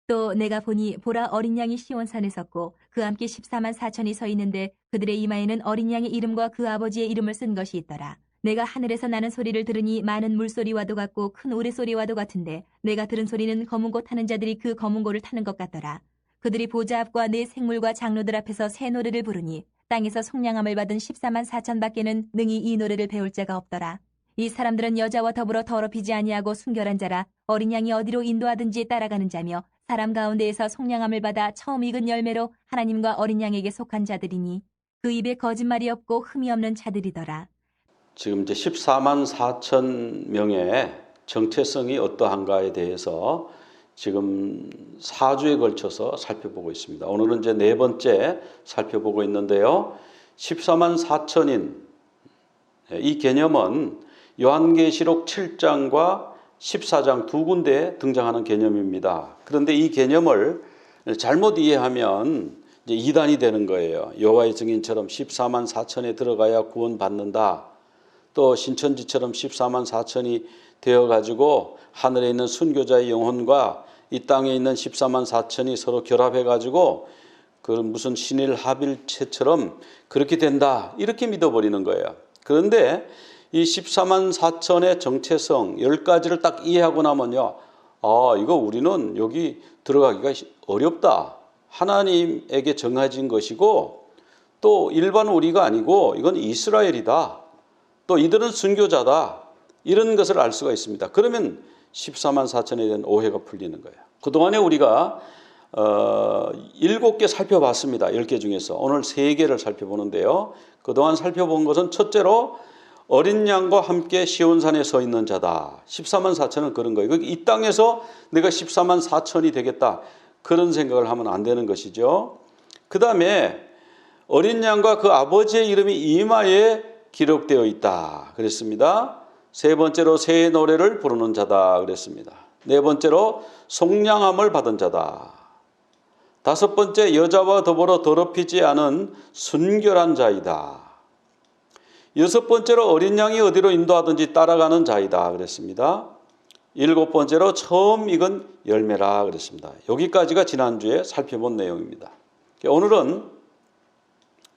또 내가 보니 보라 어린 양이 시온산에 섰고 그 함께 14만 4천이 서 있는데 그들의 이마에는 어린 양의 이름과 그 아버지의 이름을 쓴 것이 있더라. 내가 하늘에서 나는 소리를 들으니 많은 물소리와도 같고 큰 우레소리와도 같은데 내가 들은 소리는 검은 고 타는 자들이 그 검은 고를 타는 것 같더라. 그들이 보좌 앞과 네 생물과 장로들 앞에서 새 노래를 부르니 땅에서 속량함을 받은 14만 4천 밖에는 능히 이 노래를 배울 자가 없더라. 이 사람들은 여자와 더불어 더럽히지 아니하고 순결한 자라 어린 양이 어디로 인도하든지 따라가는 자며 사람 가운데에서 속량함을 받아 처음 익은 열매로 하나님과 어린 양에게 속한 자들이니 그 입에 거짓말이 없고 흠이 없는 자들이더라. 지금 이제 14만 4천 명의 정체성이 어떠한가에 대해서 지금 4주에 걸쳐서 살펴보고 있습니다. 오늘은 이제 네 번째 살펴보고 있는데요. 14만 4천인 이 개념은 요한계시록 7장과 14장 두 군데에 등장하는 개념입니다. 그런데 이 개념을 잘못 이해하면 이제 이단이 되는 거예요. 여호와의 증인처럼 14만 4천에 들어가야 구원받는다. 또 신천지처럼 14만 4천이 되어가지고 하늘에 있는 순교자의 영혼과 이 땅에 있는 14만 4천이 서로 결합해가지고 그 무슨 신일 합일체처럼 그렇게 된다. 이렇게 믿어버리는 거예요. 그런데 이 14만 4천의 정체성 10가지를 딱 이해하고 나면요. 이거 우리는 여기 들어가기가 어렵다. 하나님에게 정해진 것이고 또 일반 우리가 아니고 이건 이스라엘이다. 또 이들은 순교자다. 이런 것을 알 수가 있습니다. 그러면 14만 4천에 대한 오해가 풀리는 거예요. 그동안에 우리가 7개 살펴봤습니다. 10개 중에서. 오늘 3개를 살펴보는데요. 그동안 살펴본 것은 첫째로 어린 양과 함께 시온산에 서 있는 자다. 14만 4천은 그런 거예요. 이 땅에서 내가 14만 4천이 되겠다. 그런 생각을 하면 안 되는 것이죠. 그 다음에 어린 양과 그 아버지의 이름이 이마에 기록되어 있다. 그랬습니다. 세 번째로 새 노래를 부르는 자다. 그랬습니다. 네 번째로 속량함을 받은 자다. 다섯 번째 여자와 더불어 더럽히지 않은 순결한 자이다. 여섯 번째로 어린 양이 어디로 인도하든지 따라가는 자이다. 그랬습니다. 일곱 번째로 처음 익은 열매라. 그랬습니다. 여기까지가 지난주에 살펴본 내용입니다. 오늘은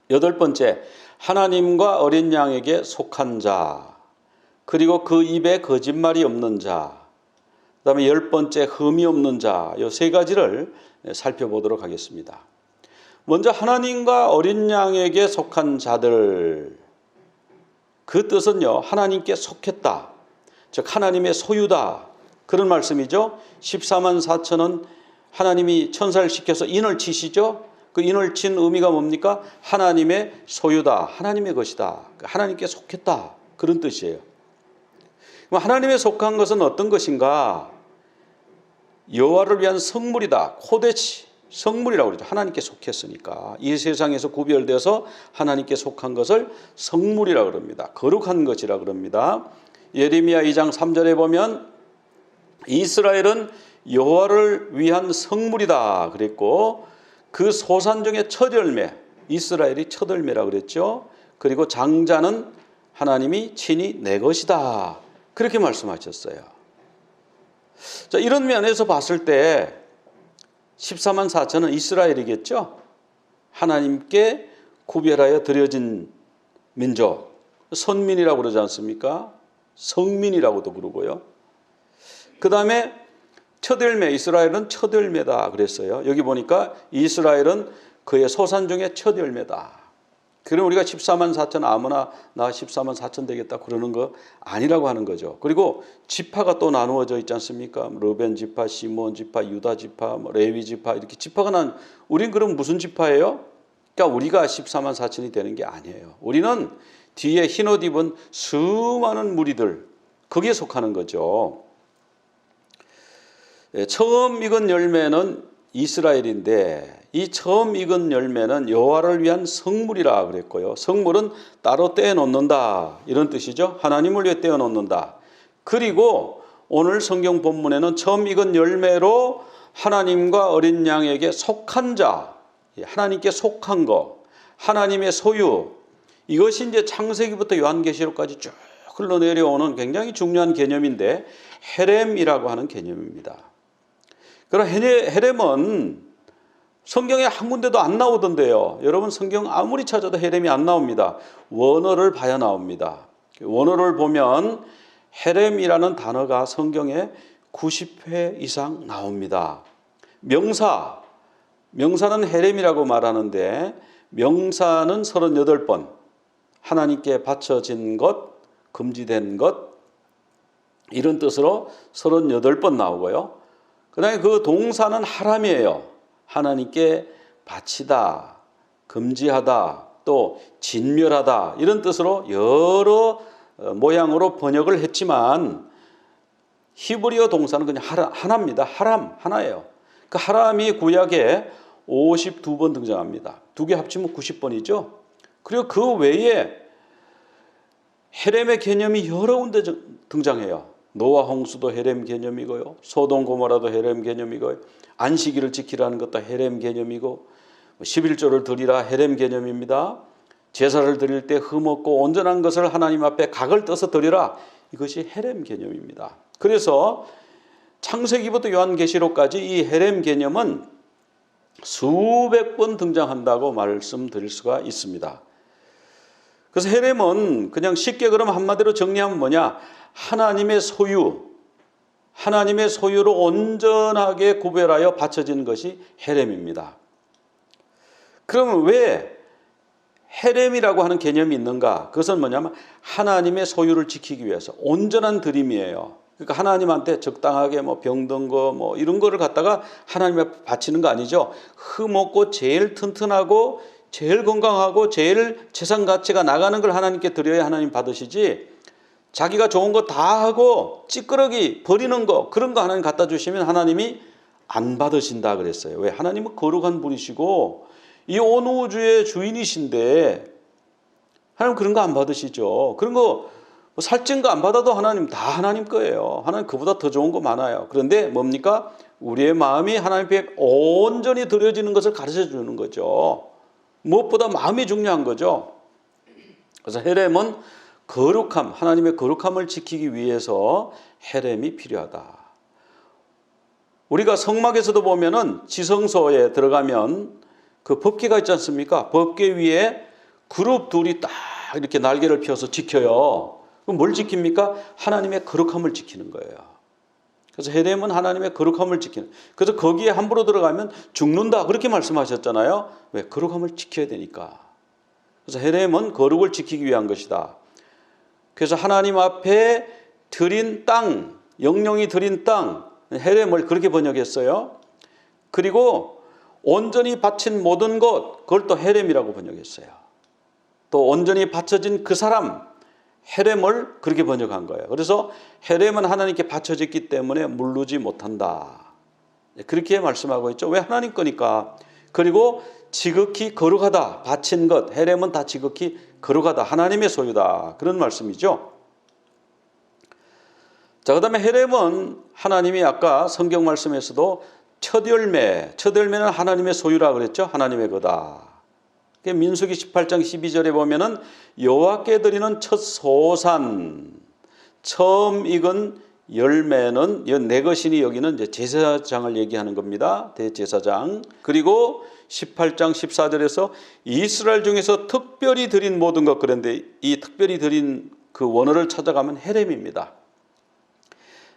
여덟 번째, 하나님과 어린 양에게 속한 자, 그리고 그 입에 거짓말이 없는 자, 그 다음에 열 번째, 흠이 없는 자, 이 세 가지를 살펴보도록 하겠습니다. 먼저 하나님과 어린 양에게 속한 자들, 그 뜻은요, 하나님께 속했다, 즉 하나님의 소유다, 그런 말씀이죠. 14만 4천은 하나님이 천사를 시켜서 인을 치시죠. 그 인을 친 의미가 뭡니까? 하나님의 소유다, 하나님의 것이다, 하나님께 속했다, 그런 뜻이에요. 하나님의 속한 것은 어떤 것인가? 여호와를 위한 성물이다. 코데치, 성물이라고 그러죠. 하나님께 속했으니까. 이 세상에서 구별되어서 하나님께 속한 것을 성물이라고 그럽니다. 거룩한 것이라고 그럽니다. 예레미야 2장 3절에 보면 이스라엘은 여호와를 위한 성물이다 그랬고, 그 소산 중에 첫 열매, 이스라엘이 첫 열매라고 그랬죠. 그리고 장자는 하나님이 친히 내 것이다, 그렇게 말씀하셨어요. 자, 이런 면에서 봤을 때 14만 4천은 이스라엘이겠죠. 하나님께 구별하여 드려진 민족, 선민이라고 그러지 않습니까? 성민이라고도 부르고요. 그 다음에 첫 열매, 이스라엘은 첫 열매다 그랬어요. 여기 보니까 이스라엘은 그의 소산 중에 첫 열매다. 그럼 우리가 14만 4천 아무나 나 14만 4천 되겠다 그러는 거 아니라고 하는 거죠. 그리고 지파가 또 나누어져 있지 않습니까? 르벤 지파, 시몬 지파, 유다 지파, 레위 지파, 이렇게 지파가 난, 우린 그럼 무슨 지파예요? 그러니까 우리가 14만 4천이 되는 게 아니에요. 우리는 뒤에 흰옷 입은 수많은 무리들, 거기에 속하는 거죠. 처음 익은 열매는 이스라엘인데, 이 처음 익은 열매는 여호와를 위한 성물이라 그랬고요. 성물은 따로 떼어놓는다, 이런 뜻이죠. 하나님을 위해 떼어놓는다. 그리고 오늘 성경 본문에는 처음 익은 열매로 하나님과 어린 양에게 속한 자, 하나님께 속한 거, 하나님의 소유, 이것이 이제 창세기부터 요한계시록까지 쭉 흘러내려오는 굉장히 중요한 개념인데, 헤렘이라고 하는 개념입니다. 그럼 헤렘은 성경에 한 군데도 안 나오던데요. 여러분 성경 아무리 찾아도 헤렘이 안 나옵니다. 원어를 봐야 나옵니다. 원어를 보면 헤렘이라는 단어가 성경에 90회 이상 나옵니다. 명사는 헤렘이라고 말하는데 명사는 38번, 하나님께 바쳐진 것, 금지된 것 이런 뜻으로 38번 나오고요. 그 다음에 그 동사는 하람이에요. 하나님께 바치다, 금지하다, 또 진멸하다 이런 뜻으로 여러 모양으로 번역을 했지만 히브리어 동사는 그냥 하나입니다. 하나예요. 그 하람이 구약에 52번 등장합니다. 두 개 합치면 90번이죠. 그리고 그 외에 헤렘의 개념이 여러 군데 등장해요. 노아 홍수도 헤렘 개념이고요. 소돔 고모라도 헤렘 개념이고요. 안식일을 지키라는 것도 헤렘 개념이고 11조를 드리라 헤렘 개념입니다. 제사를 드릴 때 흠없고 온전한 것을 하나님 앞에 각을 떠서 드리라. 이것이 헤렘 개념입니다. 그래서 창세기부터 요한계시록까지 이 헤렘 개념은 수백 번 등장한다고 말씀드릴 수가 있습니다. 그래서 헤렘은 그냥 쉽게 그럼 한마디로 정리하면 뭐냐? 하나님의 소유로 온전하게 구별하여 바쳐진 것이 헤렘입니다. 그러면 왜 헤렘이라고 하는 개념이 있는가? 그것은 뭐냐면 하나님의 소유를 지키기 위해서 온전한 드림이에요. 그러니까 하나님한테 적당하게 병든 거 이런 거를 갖다가 하나님 앞에 바치는 거 아니죠. 흠없고 제일 튼튼하고 제일 건강하고 제일 재산 가치가 나가는 걸 하나님께 드려야 하나님 받으시지, 자기가 좋은 거 다 하고 찌끄러기 버리는 거 그런 거 하나님 갖다 주시면 하나님이 안 받으신다 그랬어요. 왜? 하나님은 거룩한 분이시고 이 온 우주의 주인이신데 하나님 그런 거 안 받으시죠. 그런 거 살찐 거 안 받아도 하나님 다 하나님 거예요. 하나님 그보다 더 좋은 거 많아요. 그런데 뭡니까? 우리의 마음이 하나님 앞에 온전히 드려지는 것을 가르쳐 주는 거죠. 무엇보다 마음이 중요한 거죠. 그래서 헤렘은 거룩함, 하나님의 거룩함을 지키기 위해서 헤렘이 필요하다. 우리가 성막에서도 보면은 지성소에 들어가면 그 법궤가 있지 않습니까? 법궤 위에 그룹 둘이 딱 이렇게 날개를 펴서 지켜요. 그럼 뭘 지킵니까? 하나님의 거룩함을 지키는 거예요. 그래서 헤렘은 하나님의 거룩함을 지키는. 그래서 거기에 함부로 들어가면 죽는다 그렇게 말씀하셨잖아요. 왜? 거룩함을 지켜야 되니까. 그래서 헤렘은 거룩을 지키기 위한 것이다. 그래서 하나님 앞에 드린 땅, 영령이 드린 땅, 헤렘을 그렇게 번역했어요. 그리고 온전히 바친 모든 것, 그걸 또 헤렘이라고 번역했어요. 또 온전히 바쳐진 그 사람, 헤렘을 그렇게 번역한 거예요. 그래서 헤렘은 하나님께 바쳐졌기 때문에 물르지 못한다. 그렇게 말씀하고 있죠. 왜? 하나님 거니까. 그리고 지극히 거룩하다. 바친 것, 헤렘은 다 지극히 거룩하다. 하나님의 소유다. 그런 말씀이죠. 자, 그 다음에 헤렘은 하나님이 아까 성경 말씀에서도 첫 열매는 하나님의 소유라 그랬죠. 하나님의 거다. 민수기 18장 12절에 보면은 여호와께 드리는 첫 소산, 처음 익은 열매는 내 것이니, 여기는 이제 제사장을 얘기하는 겁니다. 대제사장. 그리고 18장 14절에서 이스라엘 중에서 특별히 드린 모든 것, 그런데 이 특별히 드린 그 원어를 찾아가면 헤렘입니다.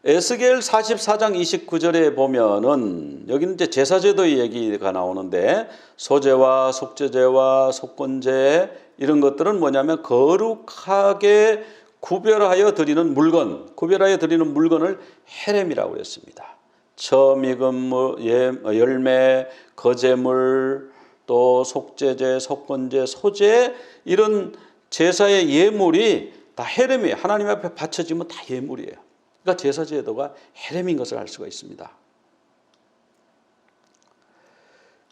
에스겔 44장 29절에 보면은 여기는 이제 제사제도의 얘기가 나오는데 소제와 속죄제와 속건제 이런 것들은 뭐냐면 거룩하게 구별하여 드리는 물건을 헤렘이라고 했습니다. 처음 익은 열매, 거제물, 또 속죄제, 속건제, 소제 이런 제사의 예물이 다 헤렘이에요. 하나님 앞에 바쳐지면 다 예물이에요. 그러니까 제사제도가 헤렘인 것을 알 수가 있습니다.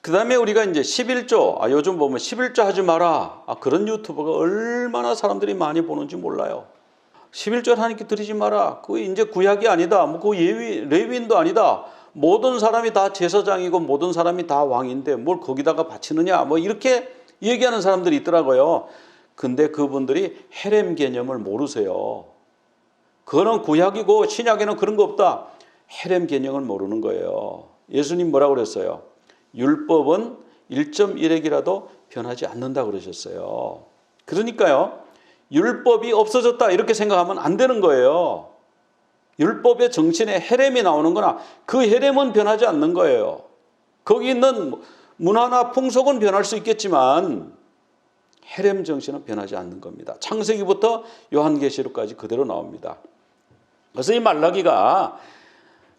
그 다음에 우리가 이제 11조, 요즘 보면 11조 하지 마라. 그런 유튜버가 얼마나 사람들이 많이 보는지 몰라요. 11조 하나님께 드리지 마라. 그거 이제 구약이 아니다. 그거 레위인도 아니다. 모든 사람이 다 제사장이고 모든 사람이 다 왕인데 뭘 거기다가 바치느냐. 이렇게 얘기하는 사람들이 있더라고요. 근데 그분들이 헤렘 개념을 모르세요. 그거는 구약이고 신약에는 그런 거 없다. 헤렘 개념을 모르는 거예요. 예수님 뭐라고 그랬어요? 율법은 1.1핵이라도 변하지 않는다 그러셨어요. 그러니까요, 율법이 없어졌다 이렇게 생각하면 안 되는 거예요. 율법의 정신에 헤렘이 나오는 거나 그 헤렘은 변하지 않는 거예요. 거기 있는 문화나 풍속은 변할 수 있겠지만 헤렘 정신은 변하지 않는 겁니다. 창세기부터 요한계시록까지 그대로 나옵니다. 그래서 이 말라기가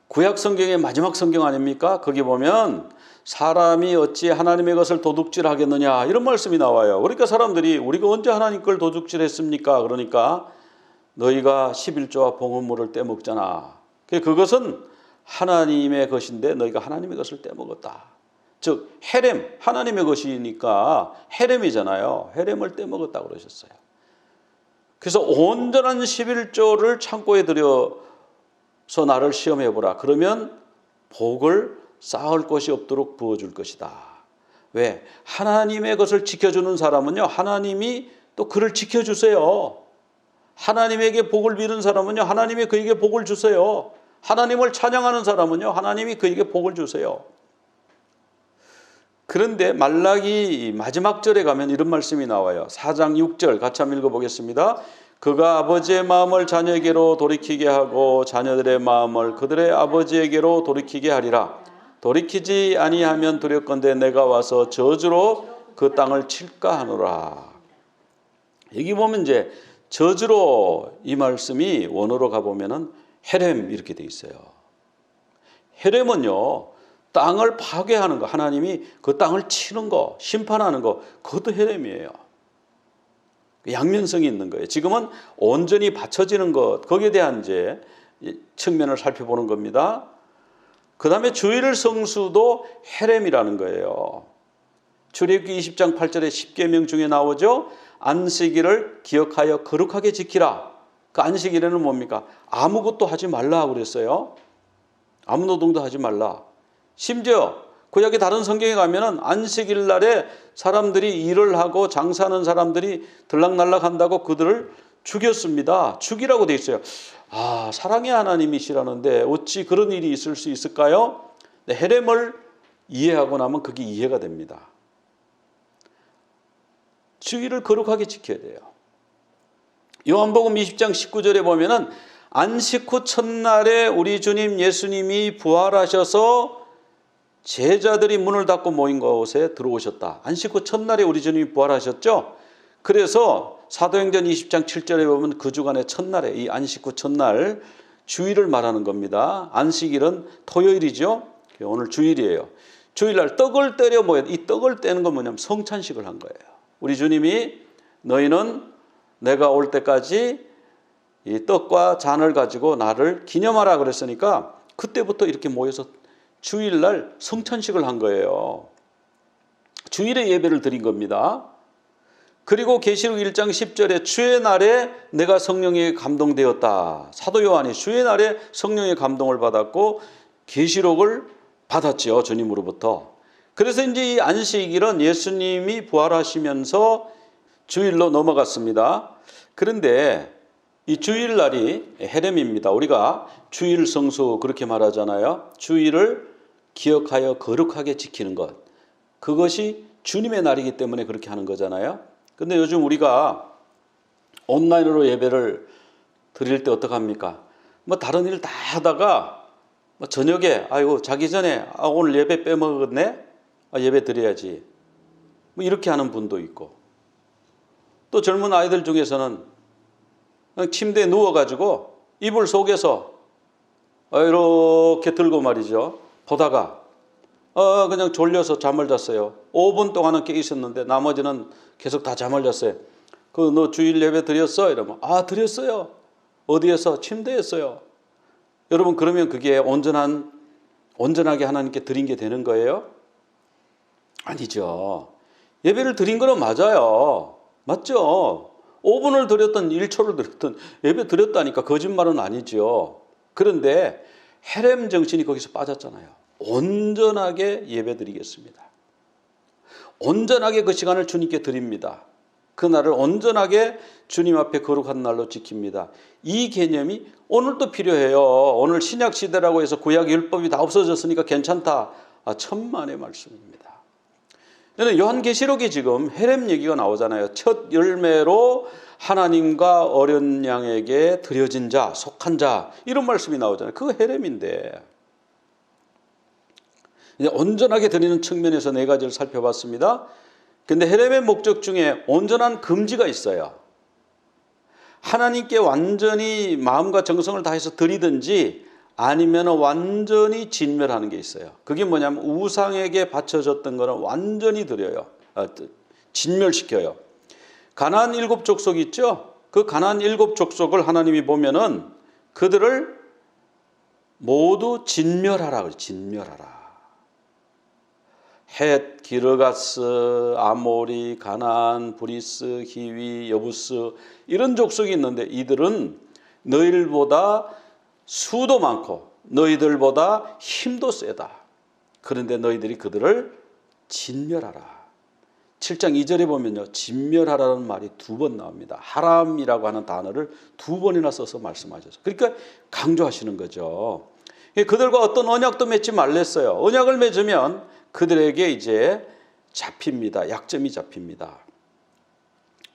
구약 성경의 마지막 성경 아닙니까? 거기 보면 사람이 어찌 하나님의 것을 도둑질하겠느냐 이런 말씀이 나와요. 그러니까 사람들이 우리가 언제 하나님 걸 도둑질했습니까? 그러니까 너희가 11조와 봉헌물을 떼먹잖아. 그것은 하나님의 것인데 너희가 하나님의 것을 떼먹었다. 즉 헤렘, 하나님의 것이니까 헤렘이잖아요. 헤렘을 떼먹었다고 그러셨어요. 그래서 온전한 11조를 창고에 들여서 나를 시험해보라. 그러면 복을 쌓을 것이 없도록 부어줄 것이다. 왜? 하나님의 것을 지켜주는 사람은요, 하나님이 또 그를 지켜주세요. 하나님에게 복을 빌은 사람은요, 하나님이 그에게 복을 주세요. 하나님을 찬양하는 사람은요, 하나님이 그에게 복을 주세요. 그런데 말라기 마지막 절에 가면 이런 말씀이 나와요. 4장 6절 같이 한번 읽어보겠습니다. 그가 아버지의 마음을 자녀에게로 돌이키게 하고 자녀들의 마음을 그들의 아버지에게로 돌이키게 하리라. 돌이키지 아니하면 두렵건대 내가 와서 저주로 그 땅을 칠까 하노라. 여기 보면 이제 저주로 이 말씀이 원어로 가보면은 헤렘 이렇게 돼 있어요. 헤렘은요, 땅을 파괴하는 거, 하나님이 그 땅을 치는 거, 심판하는 거, 그것도 헤렘이에요. 양면성이 있는 거예요. 지금은 온전히 받쳐지는 것, 거기에 대한 이제 측면을 살펴보는 겁니다. 그 다음에 주일 성수도 헤렘이라는 거예요. 출애굽기 20장 8절에 10계명 중에 나오죠. 안식일을 기억하여 거룩하게 지키라. 그 안식일에는 뭡니까? 아무것도 하지 말라 그랬어요. 아무 노동도 하지 말라. 심지어 구약의 다른 성경에 가면은 안식일 날에 사람들이 일을 하고 장사하는 사람들이 들락날락 한다고 그들을 죽였습니다. 죽이라고 돼 있어요. 아, 사랑의 하나님이시라는데 어찌 그런 일이 있을 수 있을까요? 네, 헤렘을 이해하고 나면 그게 이해가 됩니다. 주일을 거룩하게 지켜야 돼요. 요한복음 20장 19절에 보면은 안식 후 첫날에 우리 주님 예수님이 부활하셔서 제자들이 문을 닫고 모인 곳에 들어오셨다. 안식 후 첫날에 우리 주님이 부활하셨죠. 그래서 사도행전 20장 7절에 보면 그 주간의 첫날에 이 안식 후 첫날 주일을 말하는 겁니다. 안식일은 토요일이죠. 오늘 주일이에요. 주일날 떡을 떼려 모여. 이 떡을 떼는 건 뭐냐면 성찬식을 한 거예요. 우리 주님이 너희는 내가 올 때까지 이 떡과 잔을 가지고 나를 기념하라 그랬으니까 그때부터 이렇게 모여서 주일날 성찬식을 한 거예요. 주일에 예배를 드린 겁니다. 그리고 계시록 1장 10절에 주의 날에 내가 성령에 감동되었다. 사도 요한이 주의 날에 성령의 감동을 받았고 계시록을 받았죠. 주님으로부터. 그래서 이제 이 안식일은 예수님이 부활하시면서 주일로 넘어갔습니다. 그런데 이 주일날이 헤렘입니다. 우리가 주일 성수 그렇게 말하잖아요. 주일을 기억하여 거룩하게 지키는 것. 그것이 주님의 날이기 때문에 그렇게 하는 거잖아요. 근데 요즘 우리가 온라인으로 예배를 드릴 때 어떡합니까? 뭐 다른 일 다 하다가 뭐 저녁에 아이고 자기 전에 오늘 예배 빼먹었네? 예배 드려야지. 뭐 이렇게 하는 분도 있고 또 젊은 아이들 중에서는 그냥 침대에 누워가지고 이불 속에서 이렇게 들고 말이죠. 보다가 그냥 졸려서 잠을 잤어요. 5분 동안은 깨 있었는데 나머지는 계속 다 잠을 잤어요. 너 주일 예배 드렸어? 이러면 드렸어요. 어디에서? 침대에서요. 여러분 그러면 그게 온전하게 하나님께 드린 게 되는 거예요? 아니죠. 예배를 드린 거는 맞아요. 맞죠? 5분을 드렸든 1초를 드렸든 예배 드렸다니까 거짓말은 아니죠. 그런데 헤렘 정신이 거기서 빠졌잖아요. 온전하게 예배 드리겠습니다. 온전하게 그 시간을 주님께 드립니다. 그 날을 온전하게 주님 앞에 거룩한 날로 지킵니다. 이 개념이 오늘도 필요해요. 오늘 신약 시대라고 해서 구약 율법이 다 없어졌으니까 괜찮다. 천만의 말씀입니다. 저는 요한계시록에 지금 헤렘 얘기가 나오잖아요. 첫 열매로 하나님과 어린 양에게 드려진 자, 속한 자, 이런 말씀이 나오잖아요. 그거 헤렘인데, 이제 온전하게 드리는 측면에서 네 가지를 살펴봤습니다. 근데 헤렘의 목적 중에 온전한 금지가 있어요. 하나님께 완전히 마음과 정성을 다해서 드리든지 아니면 완전히 진멸하는 게 있어요. 그게 뭐냐면 우상에게 바쳐졌던 거는 완전히 드려요. 진멸시켜요. 가나안 7 족속 있죠? 그 가나안 7 족속을 하나님이 보면은 그들을 모두 진멸하라 그래요. 진멸하라. 헷, 기르가스, 아모리, 가나안, 브리스, 히위, 여부스 이런 족속이 있는데 이들은 너희들보다 수도 많고 너희들보다 힘도 세다. 그런데 너희들이 그들을 진멸하라. 7장 2절에 보면요. 진멸하라는 말이 2번 나옵니다. 하람이라고 하는 단어를 2번이나 써서 말씀하셔서. 그러니까 강조하시는 거죠. 그들과 어떤 언약도 맺지 말랬어요. 언약을 맺으면 그들에게 이제 잡힙니다. 약점이 잡힙니다.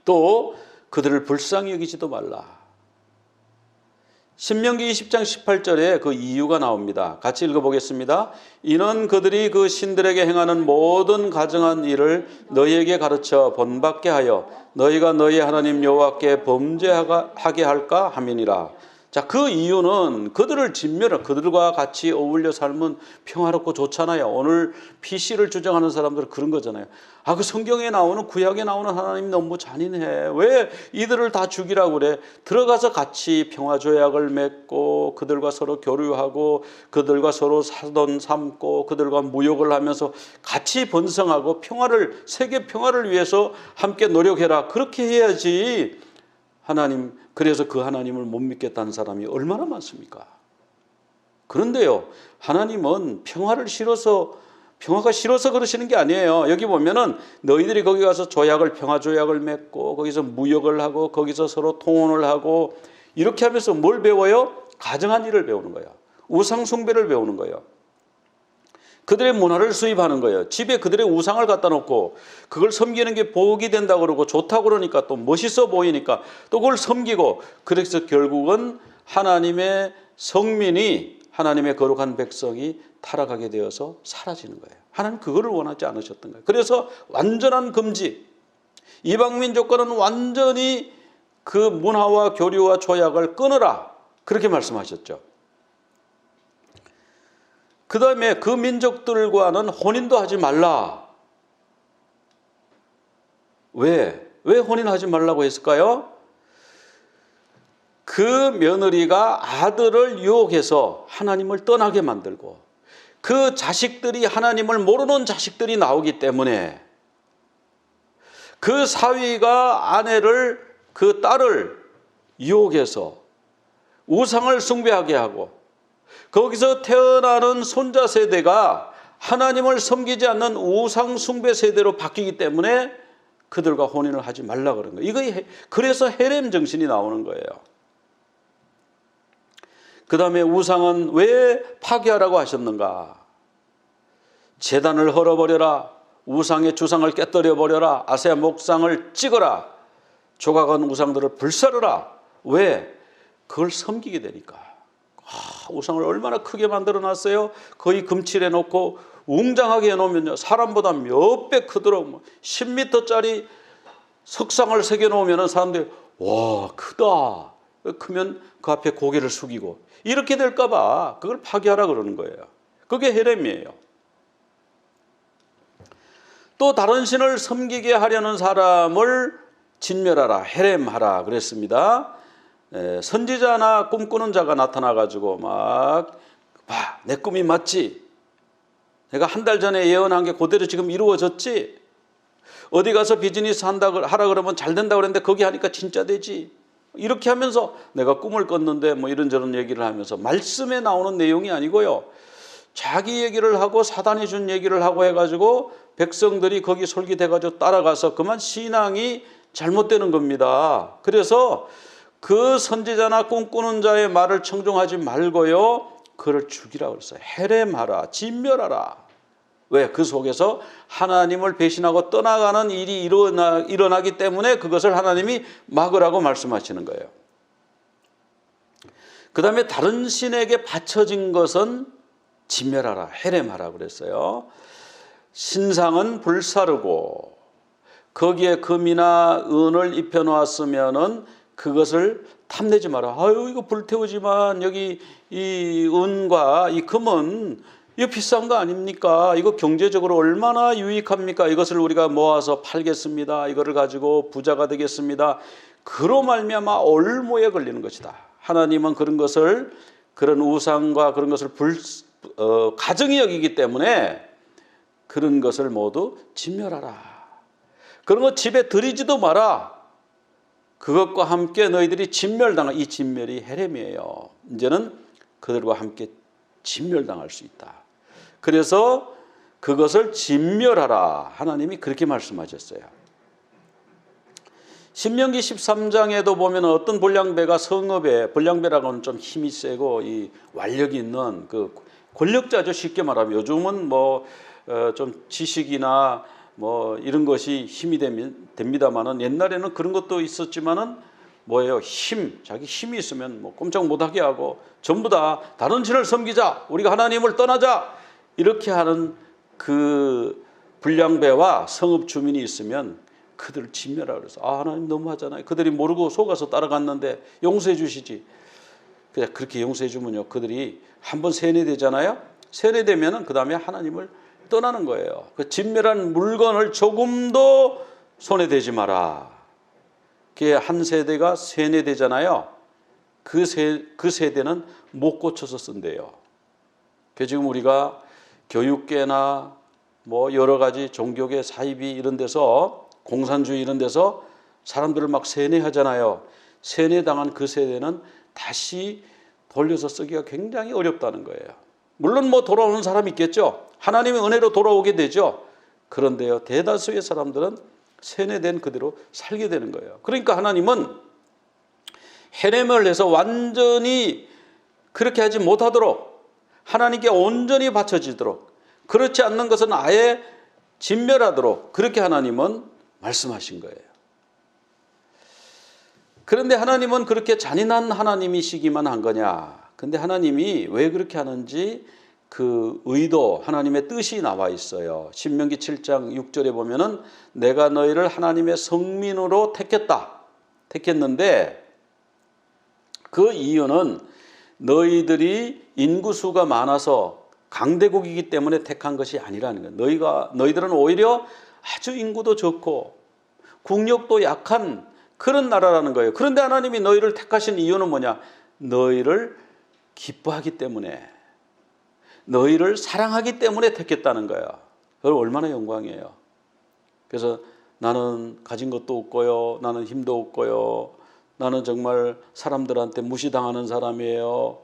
또 그들을 불쌍히 여기지도 말라. 신명기 20장 18절에 그 이유가 나옵니다. 같이 읽어보겠습니다. 이는 그들이 그 신들에게 행하는 모든 가증한 일을 너희에게 가르쳐 본받게 하여 너희가 너희 하나님 여호와께 범죄하게 할까 함이니라. 자, 그 이유는 그들을 진멸을, 그들과 같이 어울려 살면 평화롭고 좋잖아요. 오늘 PC를 주장하는 사람들은 그런 거잖아요. 그 성경에 나오는, 구약에 나오는 하나님 너무 잔인해. 왜 이들을 다 죽이라고 그래? 들어가서 같이 평화조약을 맺고 그들과 서로 교류하고 그들과 서로 사돈 삼고 그들과 무역을 하면서 같이 번성하고 평화를, 세계 평화를 위해서 함께 노력해라. 그렇게 해야지. 하나님, 그래서 그 하나님을 못 믿겠다는 사람이 얼마나 많습니까? 그런데요, 하나님은 평화가 싫어서 그러시는 게 아니에요. 여기 보면은 너희들이 거기 가서 평화 조약을 맺고 거기서 무역을 하고 거기서 서로 통혼을 하고 이렇게 하면서 뭘 배워요? 가정한 일을 배우는 거예요. 우상 숭배를 배우는 거예요. 그들의 문화를 수입하는 거예요. 집에 그들의 우상을 갖다 놓고 그걸 섬기는 게 복이 된다고 그러고 좋다고 그러니까 또 멋있어 보이니까 또 그걸 섬기고, 그래서 결국은 하나님의 성민이, 하나님의 거룩한 백성이 타락하게 되어서 사라지는 거예요. 하나님 그거를 원하지 않으셨던 거예요. 그래서 완전한 금지, 이방민족과는 완전히 그 문화와 교류와 조약을 끊어라, 그렇게 말씀하셨죠. 그 다음에 그 민족들과는 혼인도 하지 말라. 왜 혼인하지 말라고 했을까요? 그 며느리가 아들을 유혹해서 하나님을 떠나게 만들고 그 자식들이 하나님을 모르는 자식들이 나오기 때문에 그 사위가 아내를, 그 딸을 유혹해서 우상을 숭배하게 하고 거기서 태어나는 손자 세대가 하나님을 섬기지 않는 우상 숭배 세대로 바뀌기 때문에 그들과 혼인을 하지 말라 그런 거예요. 그래서 헤렘 정신이 나오는 거예요. 그 다음에 우상은 왜 파괴하라고 하셨는가? 제단을 헐어버려라. 우상의 주상을 깨뜨려 버려라. 아세아 목상을 찍어라. 조각한 우상들을 불사르라. 왜? 그걸 섬기게 되니까. 우상을 얼마나 크게 만들어 놨어요. 거의 금칠해 놓고 웅장하게 해놓으면요, 사람보다 몇 배 크도록 10m짜리 석상을 새겨 놓으면 사람들이 와, 크다. 크면 그 앞에 고개를 숙이고 이렇게 될까 봐 그걸 파괴하라 그러는 거예요. 그게 헤렘이에요. 또 다른 신을 섬기게 하려는 사람을 진멸하라, 헤렘하라 그랬습니다. 선지자나 꿈꾸는 자가 나타나가지고 내 꿈이 맞지? 내가 한 달 전에 예언한 게 그대로 지금 이루어졌지? 어디 가서 비즈니스 하라 그러면 잘 된다 그랬는데 거기 하니까 진짜 되지? 이렇게 하면서 내가 꿈을 꿨는데 이런저런 얘기를 하면서 말씀에 나오는 내용이 아니고요. 자기 얘기를 하고 사단이 준 얘기를 하고 해가지고 백성들이 거기 솔깃해가지고 따라가서 그만 신앙이 잘못되는 겁니다. 그래서 그 선지자나 꿈꾸는 자의 말을 청종하지 말고요, 그를 죽이라 그랬어요. 해렘하라, 진멸하라. 왜? 그 속에서 하나님을 배신하고 떠나가는 일이 일어나기 때문에 그것을 하나님이 막으라고 말씀하시는 거예요. 그 다음에 다른 신에게 바쳐진 것은 진멸하라, 해렘하라 그랬어요. 신상은 불사르고 거기에 금이나 은을 입혀놓았으면은 그것을 탐내지 마라. 아유, 이거 불태우지만 여기 이 은과 이 금은 이거 비싼 거 아닙니까? 이거 경제적으로 얼마나 유익합니까? 이것을 우리가 모아서 팔겠습니다. 이거를 가지고 부자가 되겠습니다. 그로 말미암아 올무에 걸리는 것이다. 하나님은 그런 것을, 그런 우상과 그런 것을 가증히 여기기 때문에 그런 것을 모두 진멸하라. 그런 거 집에 들이지도 마라. 그것과 함께 너희들이 진멸당할, 이 진멸이 헤렘이에요. 이제는 그들과 함께 진멸당할 수 있다. 그래서 그것을 진멸하라. 하나님이 그렇게 말씀하셨어요. 신명기 13장에도 보면 어떤 불량배가 성읍에, 불량배라고는 좀 힘이 세고 이 완력이 있는 그 권력자죠. 쉽게 말하면 요즘은 뭐 좀 지식이나 뭐 이런 것이 힘이 됩니다만은 옛날에는 그런 것도 있었지만은 뭐예요? 힘, 자기 힘이 있으면 뭐 꼼짝 못하게 하고 전부 다 다른 신을 섬기자, 우리가 하나님을 떠나자, 이렇게 하는 그 불량배와 성읍 주민이 있으면 그들을 진멸하라 그래서, 아, 하나님 너무하잖아요. 그들이 모르고 속아서 따라갔는데 용서해 주시지. 그냥 그렇게 용서해 주면요, 그들이 한번 세뇌되잖아요. 세뇌되면은 그 다음에 하나님을 떠나는 거예요. 그 진멸한 물건을 조금도 손에 대지 마라. 그게 한 세대가 세뇌되잖아요. 그 세대는 못 고쳐서 쓴대요. 그 지금 우리가 교육계나 뭐 여러 가지 종교계 사이비 이런 데서, 공산주의 이런 데서 사람들을 막 세뇌하잖아요. 세뇌당한 그 세대는 다시 돌려서 쓰기가 굉장히 어렵다는 거예요. 물론 뭐 돌아오는 사람이 있겠죠. 하나님의 은혜로 돌아오게 되죠. 그런데요, 대다수의 사람들은 세뇌된 그대로 살게 되는 거예요. 그러니까 하나님은 헤렘을 해서 완전히 그렇게 하지 못하도록, 하나님께 온전히 바쳐지도록, 그렇지 않는 것은 아예 진멸하도록 그렇게 하나님은 말씀하신 거예요. 그런데 하나님은 그렇게 잔인한 하나님이시기만 한 거냐? 근데 하나님이 왜 그렇게 하는지 그 의도, 하나님의 뜻이 나와 있어요. 신명기 7장 6절에 보면은 내가 너희를 하나님의 성민으로 택했는데 그 이유는 너희들이 인구수가 많아서 강대국이기 때문에 택한 것이 아니라는 거예요. 너희들은 오히려 아주 인구도 적고 국력도 약한 그런 나라라는 거예요. 그런데 하나님이 너희를 택하신 이유는 뭐냐? 너희를 기뻐하기 때문에, 너희를 사랑하기 때문에 택했다는 거야. 그건 얼마나 영광이에요. 그래서 나는 가진 것도 없고요, 나는 힘도 없고요, 나는 정말 사람들한테 무시당하는 사람이에요.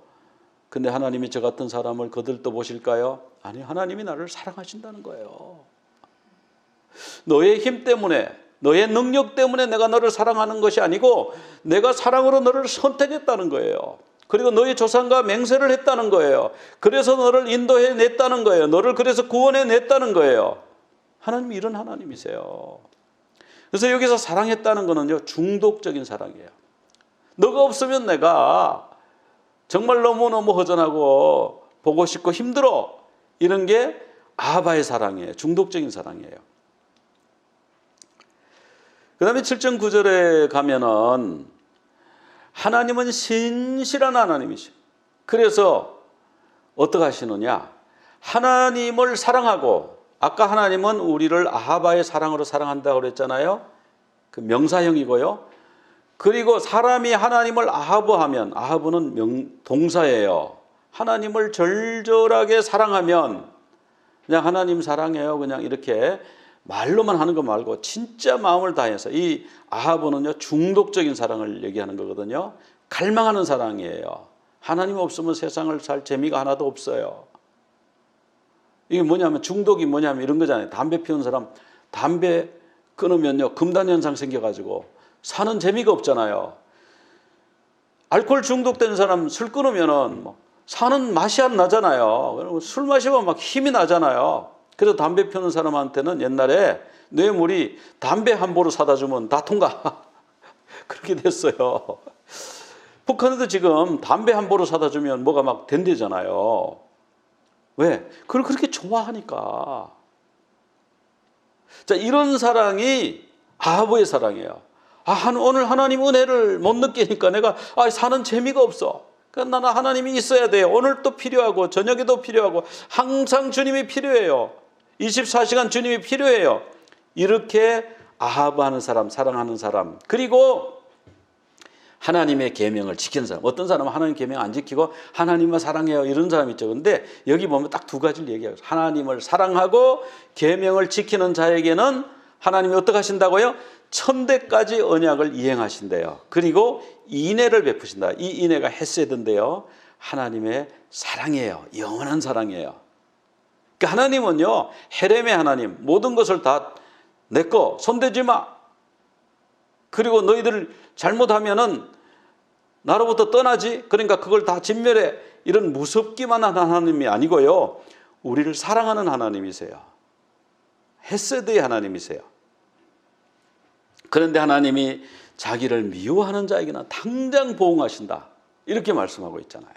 근데 하나님이 저 같은 사람을 거들떠 보실까요? 아니, 하나님이 나를 사랑하신다는 거예요. 너의 힘 때문에, 너의 능력 때문에 내가 너를 사랑하는 것이 아니고 내가 사랑으로 너를 선택했다는 거예요. 그리고 너의 조상과 맹세를 했다는 거예요. 그래서 너를 인도해 냈다는 거예요. 너를 그래서 구원해 냈다는 거예요. 하나님이 이런 하나님이세요. 그래서 여기서 사랑했다는 거는요, 중독적인 사랑이에요. 너가 없으면 내가 정말 너무너무 허전하고 보고 싶고 힘들어, 이런 게 아바의 사랑이에요. 중독적인 사랑이에요. 그 다음에 7절 9절에 가면은 하나님은 신실한 하나님이시오. 그래서 어떻게 하시느냐? 하나님을 사랑하고, 아까 하나님은 우리를 아하바의 사랑으로 사랑한다고 그랬잖아요. 그 명사형이고요. 그리고 사람이 하나님을 아하브하면, 아하브는 동사예요. 하나님을 절절하게 사랑하면, 그냥 하나님 사랑해요, 그냥 이렇게 말로만 하는 거 말고 진짜 마음을 다해서, 이 아하브는요, 중독적인 사랑을 얘기하는 거거든요. 갈망하는 사랑이에요. 하나님 없으면 세상을 살 재미가 하나도 없어요. 이게 뭐냐면, 중독이 뭐냐면 이런 거잖아요. 담배 피우는 사람, 담배 끊으면요 금단 현상 생겨가지고 사는 재미가 없잖아요. 알코올 중독된 사람 술 끊으면은 뭐 사는 맛이 안 나잖아요. 술 마시면 막 힘이 나잖아요. 그래서 담배 피우는 사람한테는 옛날에 뇌물이 담배 한 보루 사다 주면 다 통과. 그렇게 됐어요. 북한에도 지금 담배 한 보루 사다 주면 뭐가 막 된대잖아요. 왜? 그걸 그렇게 좋아하니까. 자, 이런 사랑이 아버의 사랑이에요. 오늘 하나님 은혜를 못 느끼니까 내가 사는 재미가 없어. 그러니까 나는 하나님이 있어야 돼요. 오늘도 필요하고 저녁에도 필요하고 항상 주님이 필요해요. 24시간 주님이 필요해요. 이렇게 아합하는 사람, 사랑하는 사람, 그리고 하나님의 계명을 지키는 사람. 어떤 사람은 하나님 계명 안 지키고 하나님만 사랑해요 이런 사람 있죠. 근데 여기 보면 딱 두 가지를 얘기해요. 하나님을 사랑하고 계명을 지키는 자에게는 하나님이 어떻게 하신다고요? 천대까지 언약을 이행하신대요. 그리고 인애를 베푸신다. 이 인애가 헤세드인데요. 하나님의 사랑이에요. 영원한 사랑이에요. 그러니까 하나님은요, 헤렘의 하나님, 모든 것을 다 내 거 손대지 마. 그리고 너희들 잘못하면은 나로부터 떠나지. 그러니까 그걸 다 진멸해. 이런 무섭기만 한 하나님이 아니고요. 우리를 사랑하는 하나님이세요. 헤세드의 하나님이세요. 그런데 하나님이 자기를 미워하는 자에게는 당장 보응하신다. 이렇게 말씀하고 있잖아요.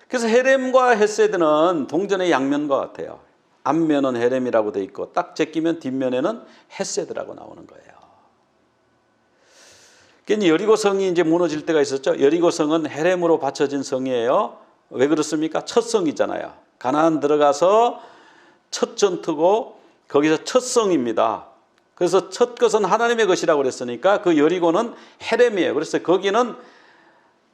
그래서 헤렘과 헤세드는 동전의 양면과 같아요. 앞면은 헤렘이라고 돼 있고 딱 제끼면 뒷면에는 헤세드라고 나오는 거예요. 그러니까 여리고성이 이제 무너질 때가 있었죠. 여리고성은 헤렘으로 받쳐진 성이에요. 왜 그렇습니까? 첫 성이잖아요. 가나안 들어가서 첫 전투고 거기서 첫 성입니다. 그래서 첫 것은 하나님의 것이라고 그랬으니까 그 여리고는 헤렘이에요. 그래서 거기는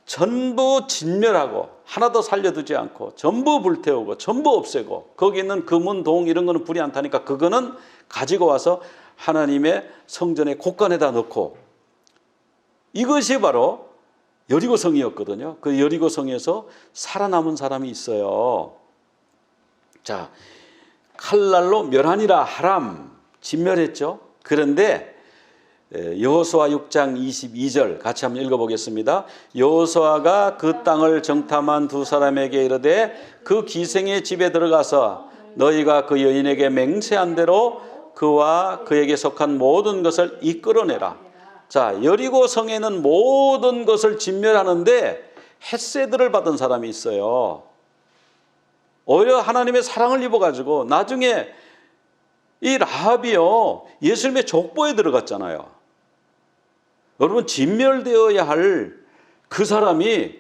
전부 진멸하고 하나도 살려두지 않고 전부 불태우고 전부 없애고 거기 있는 금은 동 이런 거는 불이 안 타니까 그거는 가지고 와서 하나님의 성전의 곳간에다 넣고 이것이 바로 여리고성이었거든요. 그 여리고성에서 살아남은 사람이 있어요. 자, 칼날로 멸하니라 하람 진멸했죠. 그런데 여호수아 6장 22절 같이 한번 읽어보겠습니다. 여호수아가 그 땅을 정탐한 두 사람에게 이르되 그 기생의 집에 들어가서 너희가 그 여인에게 맹세한 대로 그와 그에게 속한 모든 것을 이끌어내라. 자, 여리고 성에는 모든 것을 진멸하는데 헤세드를 받은 사람이 있어요. 오히려 하나님의 사랑을 입어가지고 나중에 이 라합이요 예수님의 족보에 들어갔잖아요. 여러분 진멸되어야 할 그 사람이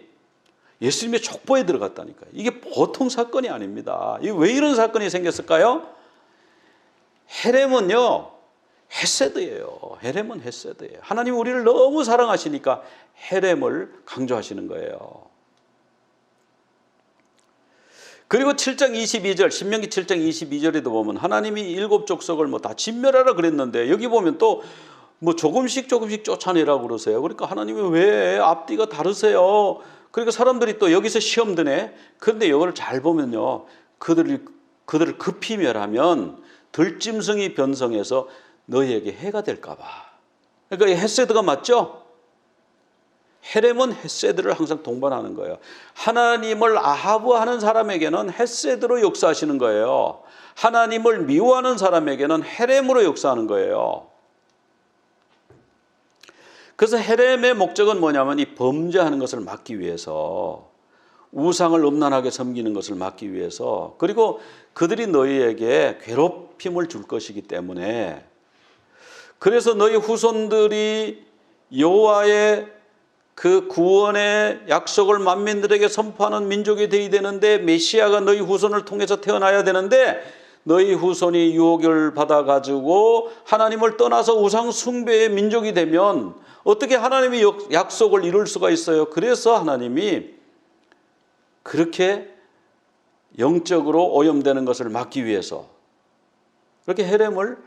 예수님의 족보에 들어갔다니까요. 이게 보통 사건이 아닙니다. 이게 왜 이런 사건이 생겼을까요? 헤렘은요 헤세드예요. 헤렘은 헤세드예요. 하나님 우리를 너무 사랑하시니까 헤렘을 강조하시는 거예요. 그리고 7장 22절 신명기 7장 22절에도 보면 하나님이 일곱 족속을 뭐 다 진멸하라 그랬는데 여기 보면 또 뭐 조금씩 쫓아내라고 그러세요. 그러니까 하나님이 왜 앞뒤가 다르세요? 그러니까 사람들이 또 여기서 시험 드네. 그런데 이걸 잘 보면요. 그들을 급히 멸하면 들짐승이 변성해서 너희에게 해가 될까 봐. 그러니까 헤세드가 맞죠? 헤렘은 헤세드를 항상 동반하는 거예요. 하나님을 아하브하는 사람에게는 헤세드로 역사하시는 거예요. 하나님을 미워하는 사람에게는 헤렘으로 역사하는 거예요. 그래서 헤렘의 목적은 뭐냐면 이 범죄하는 것을 막기 위해서 우상을 음란하게 섬기는 것을 막기 위해서 그리고 그들이 너희에게 괴롭힘을 줄 것이기 때문에 그래서 너희 후손들이 여호와의 그 구원의 약속을 만민들에게 선포하는 민족이 되어야 되는데 메시아가 너희 후손을 통해서 태어나야 되는데 너희 후손이 유혹을 받아가지고 하나님을 떠나서 우상 숭배의 민족이 되면 어떻게 하나님의 약속을 이룰 수가 있어요? 그래서 하나님이 그렇게 영적으로 오염되는 것을 막기 위해서 그렇게 헤렘을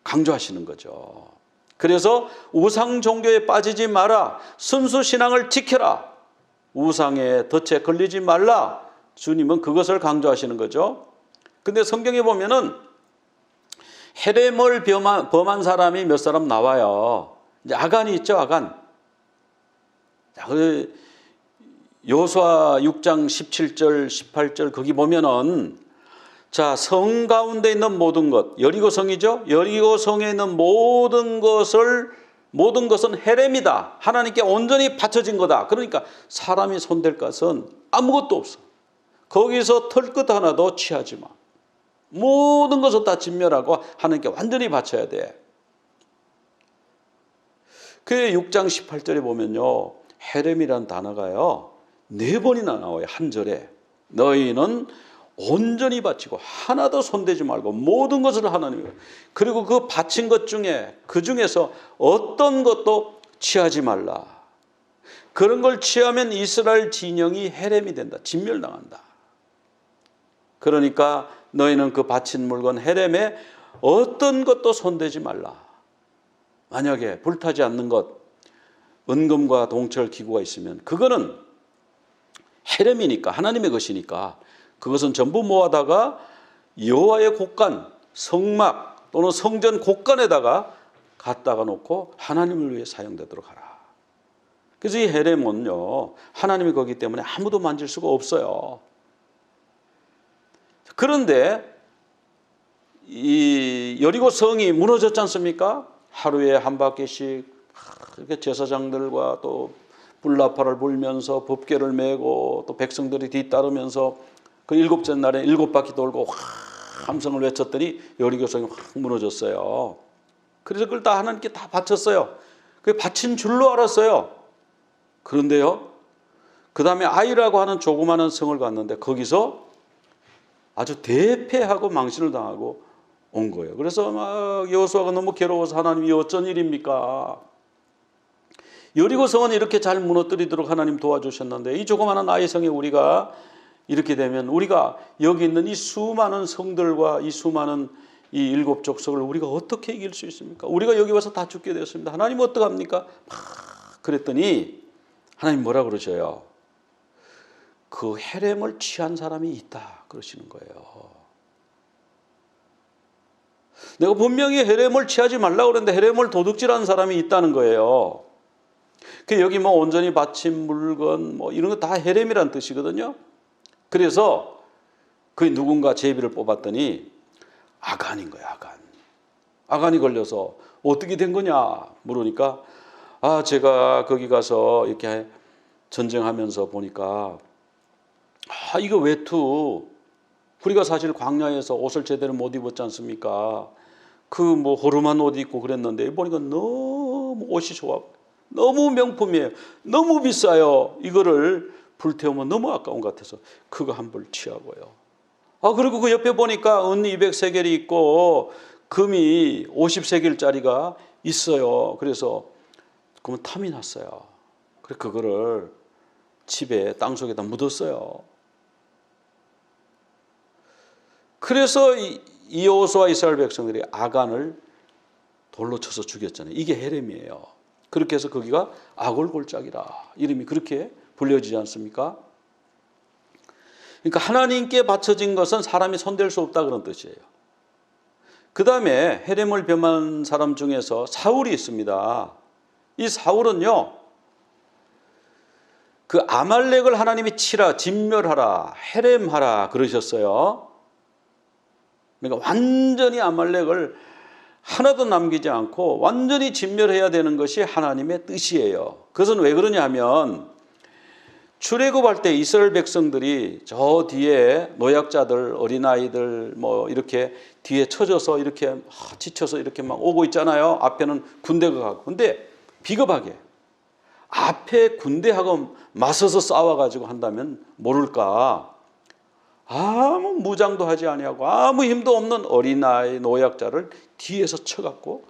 강조하시는 거죠. 그래서 우상 종교에 빠지지 마라. 순수 신앙을 지켜라. 우상의 덫에 걸리지 말라. 주님은 그것을 강조하시는 거죠. 근데 성경에 보면은 헤렘을 범한 사람이 몇 사람 나와요. 이제 아간이 있죠, 아간. 여호수아 6장 17절, 18절 거기 보면은 자, 성 가운데 있는 모든 것, 여리고 성이죠. 여리고 성에 있는 모든 것은 헤렘이다. 하나님께 온전히 바쳐진 거다. 그러니까 사람이 손댈 것은 아무것도 없어. 거기서 털끝 하나도 취하지 마. 모든 것을 다 진멸하고 하나님께 완전히 바쳐야 돼. 그 6장 18절에 보면요, 헤렘이라는 단어가요 4번이나 나와요. 한 절에. 너희는 온전히 바치고 하나도 손대지 말고 모든 것을 하나님께, 그리고 그 바친 것 중에 그 중에서 어떤 것도 취하지 말라. 그런 걸 취하면 이스라엘 진영이 헤렘이 된다. 진멸당한다. 그러니까 너희는 그 바친 물건 헤렘에 어떤 것도 손대지 말라. 만약에 불타지 않는 것, 은금과 동철 기구가 있으면 그거는 헤렘이니까, 하나님의 것이니까 그것은 전부 모아다가 여호와의 곳간, 성막 또는 성전 곳간에다가 갖다가 놓고 하나님을 위해 사용되도록 하라. 그래서 이 헤렘은요, 하나님이 거기 때문에 아무도 만질 수가 없어요. 그런데 이 여리고 성이 무너졌지 않습니까? 하루에 한 바퀴씩 이렇게 제사장들과 또 불나팔을 불면서 법궤를 메고 또 백성들이 뒤따르면서 그 7째 날에 7바퀴 돌고 함성을 외쳤더니 여리고 성이 확 무너졌어요. 그래서 그걸 다 하나님께 다 바쳤어요. 그게 바친 줄로 알았어요. 그런데요, 그 다음에 아이라고 하는 조그마한 성을 갔는데 거기서 아주 대패하고 망신을 당하고 온 거예요. 그래서 막 여호수아가 너무 괴로워서 하나님이 어쩐 일입니까? 여리고 성은 이렇게 잘 무너뜨리도록 하나님 도와주셨는데 이 조그마한 아이 성에 우리가 이렇게 되면 우리가 여기 있는 이 수많은 성들과 이 수많은 이 7족속을 우리가 어떻게 이길 수 있습니까? 우리가 여기 와서 다 죽게 되었습니다. 하나님 어떡합니까? 그랬더니 하나님 뭐라 그러셔요? 그 헤렘을 취한 사람이 있다 그러시는 거예요. 내가 분명히 헤렘을 취하지 말라고 그랬는데 헤렘을 도둑질하는 사람이 있다는 거예요. 그 여기 뭐 온전히 바친 물건 뭐 이런 거 다 헤렘이라는 뜻이거든요. 그래서 그 누군가 제비를 뽑았더니 아간인 거야, 아간. 아간이 걸려서 어떻게 된 거냐 물으니까 제가 거기 가서 이렇게 전쟁하면서 보니까 이거 외투 우리가 사실 광야에서 옷을 제대로 못 입었지 않습니까? 그 뭐 허름한 옷 입고 그랬는데 보니까 너무 옷이 좋아, 너무 명품이에요, 너무 비싸요. 이거를 불태우면 너무 아까운 것 같아서 그거 한 벌 취하고요. 그리고 그 옆에 보니까 은 200세겔이 있고 금이 50세겔짜리가 있어요. 그래서 그러면 탐이 났어요. 그래서 그거를 집에 땅속에다 묻었어요. 그래서 이 여호수아 이스라엘 백성들이 아간을 돌로 쳐서 죽였잖아요. 이게 헤렘이에요. 그렇게 해서 거기가 아골골짜기라 이름이 그렇게 불려지지 않습니까? 그러니까 하나님께 바쳐진 것은 사람이 손댈 수 없다 그런 뜻이에요. 그 다음에 헤렘을 범한 사람 중에서 사울이 있습니다. 이 사울은요, 그 아말렉을 하나님이 치라, 진멸하라, 헤렘하라 그러셨어요. 그러니까 완전히 아말렉을 하나도 남기지 않고 완전히 진멸해야 되는 것이 하나님의 뜻이에요. 그것은 왜 그러냐 하면 출애굽할 때 이스라엘 백성들이 저 뒤에 노약자들, 어린아이들 뭐 이렇게 뒤에 쳐져서 이렇게 지쳐서 이렇게 막 오고 있잖아요. 앞에는 군대가 가고. 근데 비겁하게 앞에 군대하고 맞서서 싸워가지고 한다면 모를까, 아무 무장도 하지 아니하고 아무 힘도 없는 어린아이 노약자를 뒤에서 쳐갖고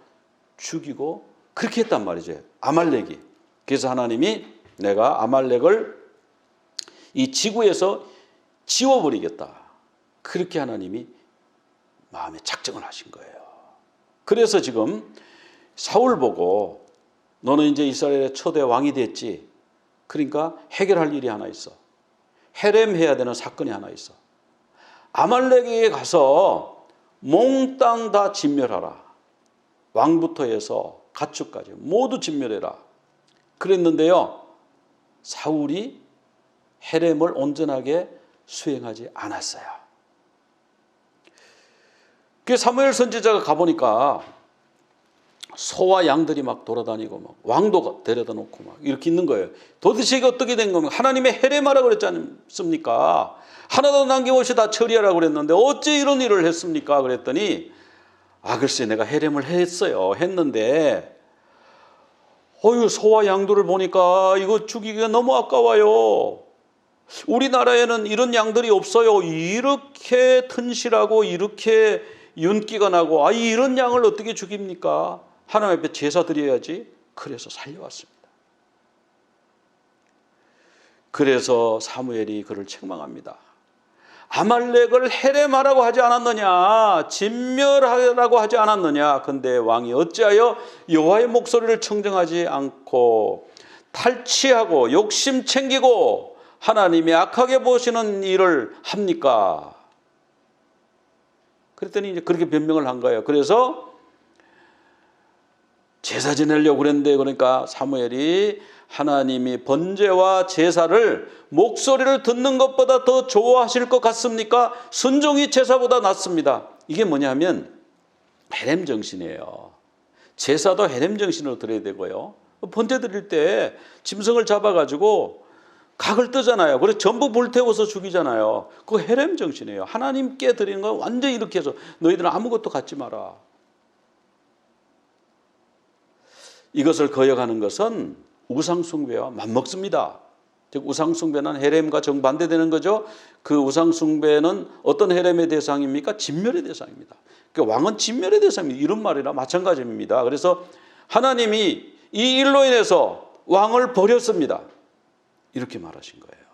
죽이고 그렇게 했단 말이죠, 아말렉이. 그래서 하나님이 내가 아말렉을 이 지구에서 지워버리겠다, 그렇게 하나님이 마음에 작정을 하신 거예요. 그래서 지금 사울 보고 너는 이제 이스라엘의 초대 왕이 됐지, 그러니까 해결할 일이 하나 있어. 헤렘해야 되는 사건이 하나 있어. 아말렉에게 가서 몽땅 다 진멸하라. 왕부터 해서 가축까지 모두 진멸해라. 그랬는데요, 사울이 헤렘을 온전하게 수행하지 않았어요. 그 사무엘 선지자가 가보니까 소와 양들이 막 돌아다니고 막 왕도 데려다 놓고 막 이렇게 있는 거예요. 도대체 이게 어떻게 된 겁니까? 하나님의 헤렘하라고 그랬지 않습니까? 하나도 남김없이 다 처리하라고 그랬는데 어째 이런 일을 했습니까? 그랬더니 글쎄 내가 헤렘을 했는데 소와 양들을 보니까 이거 죽이기가 너무 아까워요. 우리나라에는 이런 양들이 없어요. 이렇게 튼실하고 이렇게 윤기가 나고 이런 양을 어떻게 죽입니까? 하나님 앞에 제사 드려야지. 그래서 살려왔습니다. 그래서 사무엘이 그를 책망합니다. 아말렉을 헤렘하라고 하지 않았느냐? 진멸하라고 하지 않았느냐? 근데 왕이 어찌하여 여호와의 목소리를 청정하지 않고 탈취하고 욕심 챙기고 하나님이 악하게 보시는 일을 합니까? 그랬더니 이제 그렇게 변명을 한 거예요. 그래서 제사 지내려고 그랬는데, 그러니까 사무엘이 하나님이 번제와 제사를 목소리를 듣는 것보다 더 좋아하실 것 같습니까? 순종이 제사보다 낫습니다. 이게 뭐냐면 헤렘 정신이에요. 제사도 헤렘 정신으로 드려야 되고요. 번제 드릴 때 짐승을 잡아가지고 각을 뜨잖아요. 그래서 전부 불태워서 죽이잖아요. 그거 헤렘 정신이에요. 하나님께 드리는 건 완전히 이렇게 해서 너희들은 아무것도 갖지 마라. 이것을 거역하는 것은 우상숭배와 맞먹습니다. 즉 우상숭배는 헤렘과 정반대되는 거죠. 그 우상숭배는 어떤 헤렘의 대상입니까? 진멸의 대상입니다. 그러니까 왕은 진멸의 대상입니다. 이런 말이나 마찬가지입니다. 그래서 하나님이 이 일로 인해서 왕을 버렸습니다. 이렇게 말하신 거예요.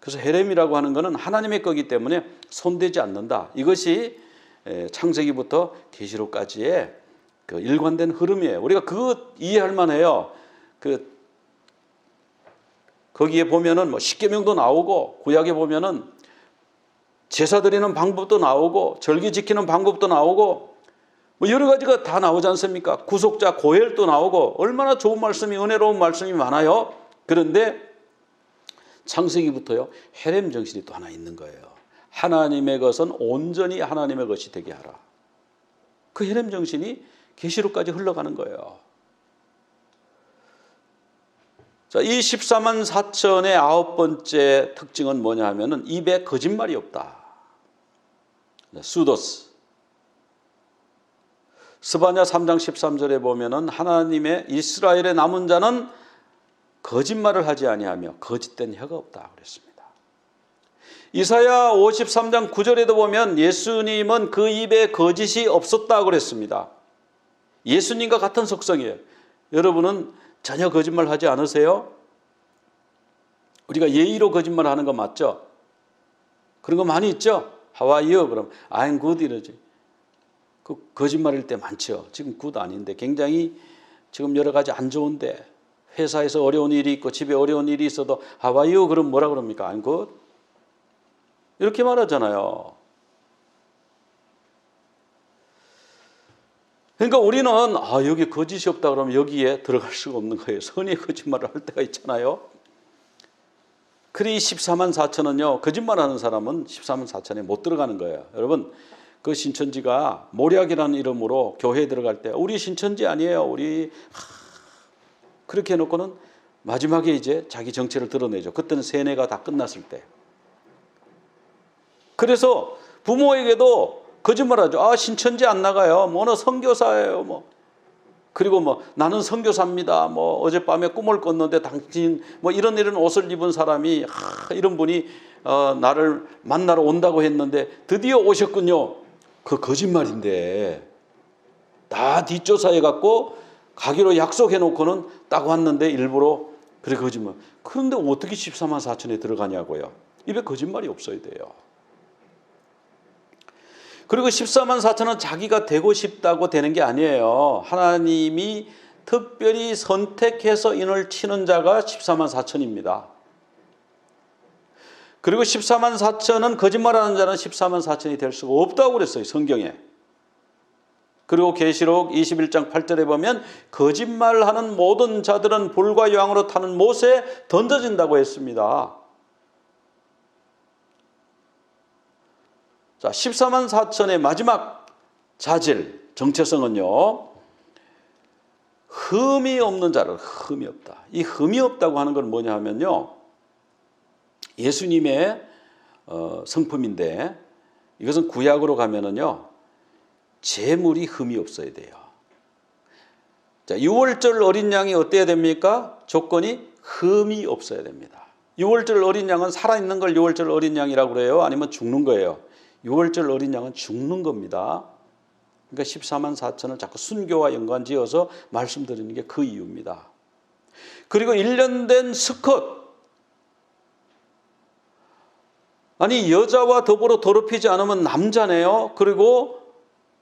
그래서 헤렘이라고 하는 것은 하나님의 거기 때문에 손대지 않는다. 이것이 창세기부터 계시록까지의 그 일관된 흐름이에요. 우리가 그거 이해할 만해요. 거기에 보면은 뭐 십계명도 나오고, 구약에 보면은 제사 드리는 방법도 나오고, 절기 지키는 방법도 나오고, 뭐 여러 가지가 다 나오지 않습니까? 구속자 고엘도 나오고, 얼마나 좋은 말씀이, 은혜로운 말씀이 많아요. 그런데 창세기부터요, 헤렘 정신이 또 하나 있는 거예요. 하나님의 것은 온전히 하나님의 것이 되게 하라. 그 헤렘 정신이 계시록까지 흘러가는 거예요. 자, 이 14만 4천의 9번째 특징은 뭐냐 하면은 입에 거짓말이 없다. 수도스. 스바냐 3장 13절에 보면은 하나님의 이스라엘의 남은 자는 거짓말을 하지 아니하며 거짓된 혀가 없다 그랬습니다. 이사야 53장 9절에도 보면 예수님은 그 입에 거짓이 없었다 그랬습니다. 예수님과 같은 속성이에요. 여러분은 전혀 거짓말 하지 않으세요? 우리가 예의로 거짓말하는 거 맞죠? 그런 거 많이 있죠? How are you? 그럼 I'm good 이러지. 그 거짓말일 때 많죠. 지금 good 아닌데 굉장히 지금 여러 가지 안 좋은데, 회사에서 어려운 일이 있고 집에 어려운 일이 있어도 How are you? 그럼 뭐라 그럽니까? I'm good. 이렇게 말하잖아요. 그러니까 우리는 여기 거짓이 없다 그러면 여기에 들어갈 수가 없는 거예요. 선의의 거짓말을 할 때가 있잖아요. 그래 14만 4천은요, 거짓말하는 사람은 14만 4천에 못 들어가는 거예요. 여러분, 그 신천지가 모략이라는 이름으로 교회에 들어갈 때 우리 신천지 아니에요. 우리 그렇게 해놓고는 마지막에 이제 자기 정체를 드러내죠. 그때는 세뇌가 다 끝났을 때. 그래서 부모에게도 거짓말하죠. 신천지 안 나가요. 뭐 어느 선교사예요. 그리고 나는 선교사입니다. 어젯밤에 꿈을 꿨는데 당신 이런 옷을 입은 사람이 이런 분이 나를 만나러 온다고 했는데 드디어 오셨군요. 그 거짓말인데 다 뒷조사해 갖고 가기로 약속해 놓고는 딱 왔는데 일부러 그래 거짓말. 그런데 어떻게 14만 4천에 들어가냐고요. 입에 거짓말이 없어야 돼요. 그리고 14만 4천은 자기가 되고 싶다고 되는 게 아니에요. 하나님이 특별히 선택해서 인을 치는 자가 14만 4천입니다. 그리고 14만 4천은 거짓말하는 자는 14만 4천이 될 수가 없다고 그랬어요, 성경에. 그리고 계시록 21장 8절에 보면 거짓말하는 모든 자들은 불과 유황으로 타는 못에 던져진다고 했습니다. 자, 14만 4천의 마지막 자질, 정체성은요, 흠이 없는 자를, 흠이 없다. 이 흠이 없다고 하는 건 뭐냐 하면요, 예수님의 성품인데, 이것은 구약으로 가면은요, 제물이 흠이 없어야 돼요. 자, 유월절 어린 양이 어때야 됩니까? 조건이 흠이 없어야 됩니다. 유월절 어린 양은 살아있는 걸 유월절 어린 양이라고 그래요? 아니면 죽는 거예요? 유월절 어린 양은 죽는 겁니다. 그러니까 14만 4천을 자꾸 순교와 연관지어서 말씀드리는 게 그 이유입니다. 그리고 1년 된 수컷. 아니, 여자와 더불어 더럽히지 않으면 남자네요. 그리고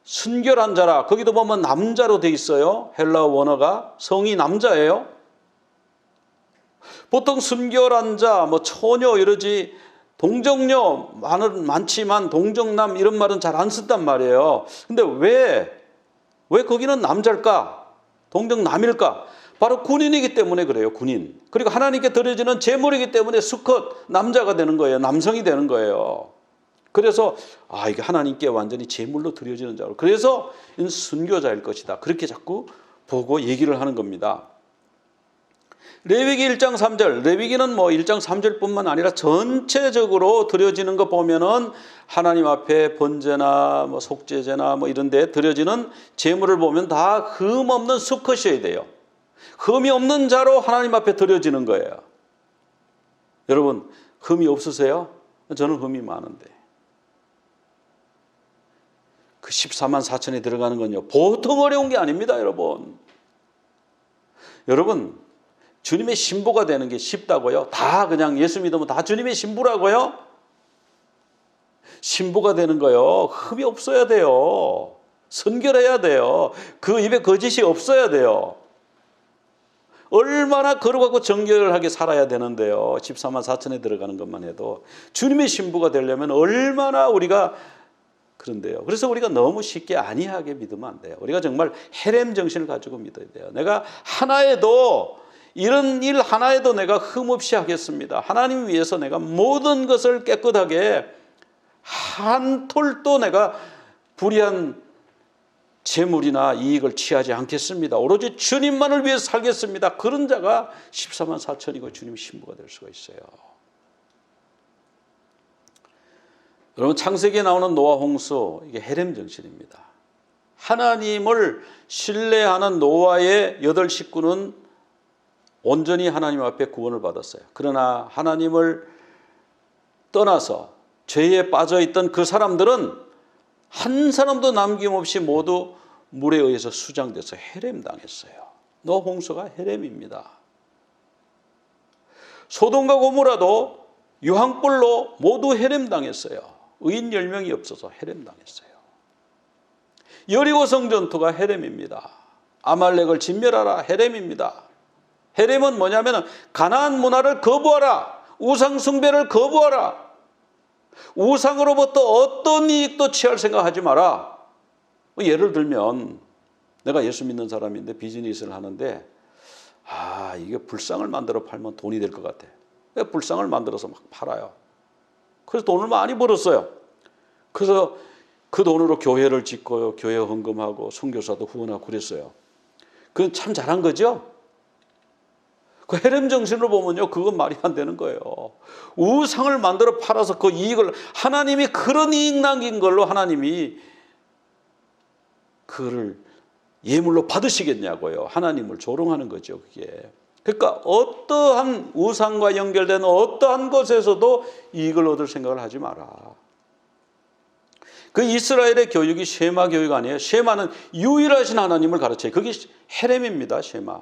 순결한 자라. 거기도 보면 남자로 돼 있어요. 헬라어 원어가. 성이 남자예요. 보통 순결한 자, 뭐 처녀 이러지, 동정녀 많지만 동정남 이런 말은 잘 안 쓴단 말이에요. 근데 왜 거기는 남자일까? 동정남일까? 바로 군인이기 때문에 그래요. 군인. 그리고 하나님께 드려지는 제물이기 때문에 수컷 남자가 되는 거예요. 남성이 되는 거예요. 그래서 이게 하나님께 완전히 제물로 드려지는 자로. 그래서 이는 순교자일 것이다. 그렇게 자꾸 보고 얘기를 하는 겁니다. 레위기 1장 3절, 레위기는 뭐 1장 3절뿐만 아니라 전체적으로 드려지는 거 보면은 하나님 앞에 번제나 뭐 속죄제나 뭐 이런 데 드려지는 제물을 보면 다 흠 없는 수컷이어야 돼요. 흠이 없는 자로 하나님 앞에 드려지는 거예요. 여러분, 흠이 없으세요? 저는 흠이 많은데. 그 14만 4천에 들어가는 건요, 보통 어려운 게 아닙니다, 여러분. 여러분, 주님의 신부가 되는 게 쉽다고요? 다 그냥 예수 믿으면 다 주님의 신부라고요? 신부가 되는 거요, 흠이 없어야 돼요. 순결해야 돼요. 그 입에 거짓이 없어야 돼요. 얼마나 거룩하고 정결하게 살아야 되는데요. 14만 4천에 들어가는 것만 해도 주님의 신부가 되려면 얼마나 우리가 그런데요. 그래서 우리가 너무 쉽게 안이하게 믿으면 안 돼요. 우리가 정말 헤렘 정신을 가지고 믿어야 돼요. 내가 하나에도, 이런 일 하나에도 내가 흠없이 하겠습니다. 하나님 위해서 내가 모든 것을 깨끗하게, 한 톨도 내가 불의한 재물이나 이익을 취하지 않겠습니다. 오로지 주님만을 위해서 살겠습니다. 그런 자가 14만 4천이고 주님의 신부가 될 수가 있어요. 여러분, 창세기에 나오는 노아 홍수, 이게 헤렘 정신입니다. 하나님을 신뢰하는 노아의 8 식구는 온전히 하나님 앞에 구원을 받았어요. 그러나 하나님을 떠나서 죄에 빠져있던 그 사람들은 한 사람도 남김없이 모두 물에 의해서 수장돼서 헤렘당했어요. 노아 홍수가 헤렘입니다. 소돔과 고모라도 유황불로 모두 헤렘당했어요. 의인 10명이 없어서 헤렘당했어요. 여리고 성전투가 헤렘입니다. 아말렉을 진멸하라, 헤렘입니다. 헤렘은 뭐냐면 가나안 문화를 거부하라, 우상 숭배를 거부하라, 우상으로부터 어떤 이익도 취할 생각하지 마라. 예를 들면 내가 예수 믿는 사람인데 비즈니스를 하는데 이게 불상을 만들어 팔면 돈이 될 것 같아. 불상을 만들어서 막 팔아요. 그래서 돈을 많이 벌었어요. 그래서 그 돈으로 교회를 짓고요, 교회 헌금하고 선교사도 후원하고 그랬어요. 그건 참 잘한 거죠. 그 헤렘 정신으로 보면요, 그건 말이 안 되는 거예요. 우상을 만들어 팔아서 그 이익을, 하나님이 그런 이익 남긴 걸로 하나님이 그를 예물로 받으시겠냐고요. 하나님을 조롱하는 거죠, 그게. 그러니까 어떠한 우상과 연결된 어떠한 것에서도 이익을 얻을 생각을 하지 마라. 그 이스라엘의 교육이 쉐마 교육 아니에요. 쉐마는 유일하신 하나님을 가르쳐요. 그게 헤렘입니다, 쉐마.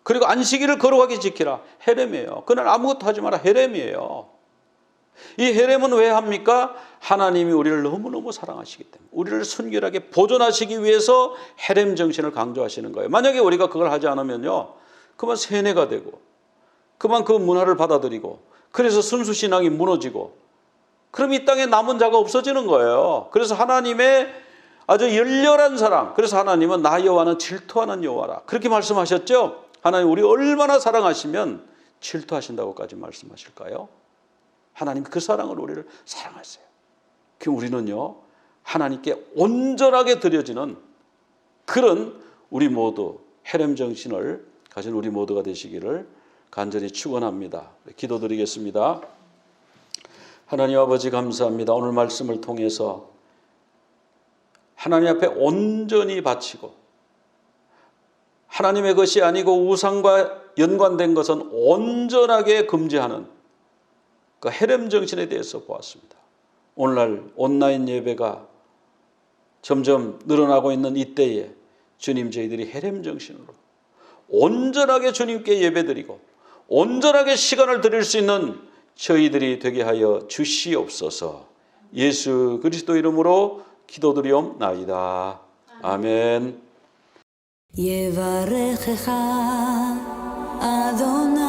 그리고 안식일을 거룩하게 지키라, 헤렘이에요. 그날 아무것도 하지 마라, 헤렘이에요. 이 헤렘은 왜 합니까? 하나님이 우리를 너무너무 사랑하시기 때문에, 우리를 순결하게 보존하시기 위해서 헤렘 정신을 강조하시는 거예요. 만약에 우리가 그걸 하지 않으면요, 그만 세뇌가 되고, 그만 그 문화를 받아들이고, 그래서 순수신앙이 무너지고 그럼 이 땅에 남은 자가 없어지는 거예요. 그래서 하나님의 아주 열렬한 사랑, 그래서 하나님은 나 여호와는 질투하는 여호와라 그렇게 말씀하셨죠. 하나님 우리 얼마나 사랑하시면 질투하신다고까지 말씀하실까요? 하나님 그 사랑을 우리를 사랑하세요. 그럼 우리는요 하나님께 온전하게 드려지는 그런 우리 모두 헤렘 정신을 가진 우리 모두가 되시기를 간절히 축원합니다. 기도드리겠습니다. 하나님 아버지 감사합니다. 오늘 말씀을 통해서 하나님 앞에 온전히 바치고 하나님의 것이 아니고 우상과 연관된 것은 온전하게 금지하는 그 헤렘 정신에 대해서 보았습니다. 오늘날 온라인 예배가 점점 늘어나고 있는 이때에 주님 저희들이 헤렘 정신으로 온전하게 주님께 예배드리고 온전하게 시간을 드릴 수 있는 저희들이 되게 하여 주시옵소서. 예수 그리스도 이름으로 기도드리옵나이다. 아멘. יברכך אדוני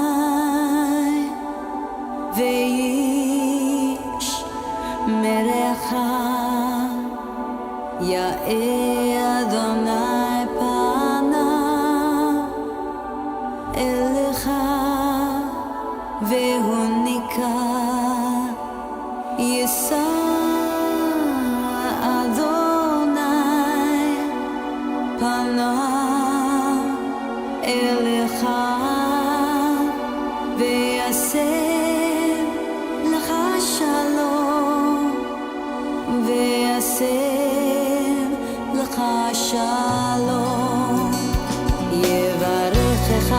וישמרך יאה אדוני פניו אליך והוניקה יישא אדוני פניו אליך ויעשה לך שלום ויעשה לך שלום יברכך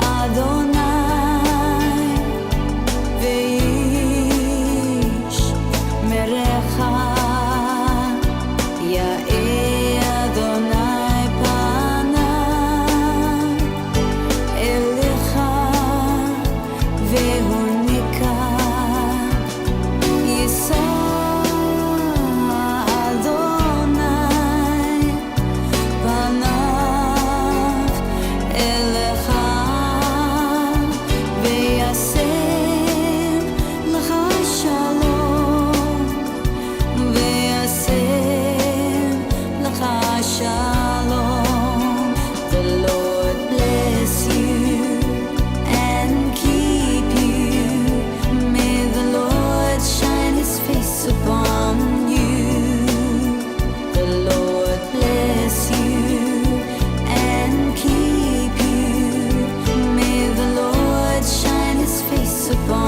אדוני וישמרך יאה אדוני פניו אליך והוניקה יישא אדוני פניו אליך ויעשה לך שלום ויעשה לך shalom. The Lord bless you and keep you. May the Lord shine his face upon you. The Lord bless you and keep you. May the Lord shine his face upon you.